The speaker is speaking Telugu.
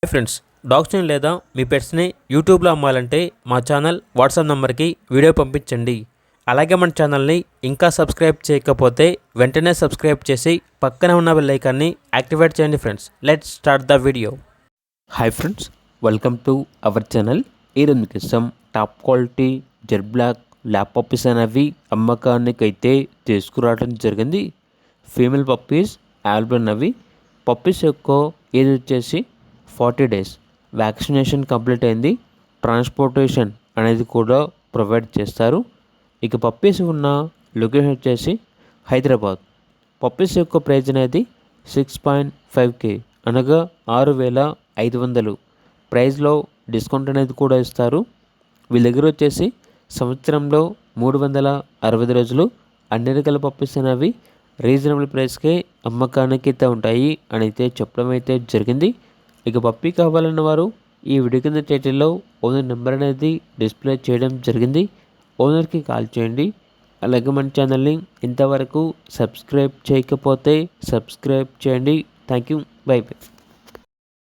హాయ్ ఫ్రెండ్స్, డాగ్స్ని లేదా మీ పెట్స్ని యూట్యూబ్లో అమ్మాలంటే మా ఛానల్ వాట్సాప్ నెంబర్కి వీడియో పంపించండి. అలాగే మన ఛానల్ని ఇంకా సబ్స్క్రైబ్ చేయకపోతే వెంటనే సబ్స్క్రైబ్ చేసి పక్కనే ఉన్న బెల్ ఐకాన్ని యాక్టివేట్ చేయండి. Friends, let's start the video. Hi friends, welcome to our channel. ఈరోజు మీకు ఇష్టం top quality jet black lab puppies అనేవి అమ్మకానికి అయితే తీసుకురావడం జరిగింది. ఫీమేల్ పప్పీస్ అవైలబుల్ ఉన్నవి. పప్పీస్ యొక్క ఏజ్ వచ్చేసి 40 days. వ్యాక్సినేషన్ కంప్లీట్ అయింది. ట్రాన్స్పోర్టేషన్ అనేది కూడా ప్రొవైడ్ చేస్తారు. ఇక పప్పీస్ ఉన్న లొకేషన్ వచ్చేసి హైదరాబాద్. పప్పీస్ యొక్క ప్రైజ్ అనేది 6.5K అనగా 6,500. ప్రైజ్లో డిస్కౌంట్ అనేది కూడా ఇస్తారు. వీళ్ళ దగ్గర వచ్చేసి సంవత్సరంలో 365 రోజులు అన్ని రకాల పప్పీస్ అనేవి రీజనబుల్ ప్రైస్కే అమ్మకానికి అయితే ఉంటాయి అని అయితే చెప్పడం అయితే జరిగింది. ఇక పప్పీ కావాలన్న వారు ఈ వీడియో కింద టైటిల్లో ఓనర్ నెంబర్ అనేది డిస్ప్లే చేయడం జరిగింది. ఓనర్కి కాల్ చేయండి. అలాగే మన ఛానల్ని ఇంతవరకు సబ్స్క్రైబ్ చేయకపోతే సబ్స్క్రైబ్ చేయండి. Thank you. By by.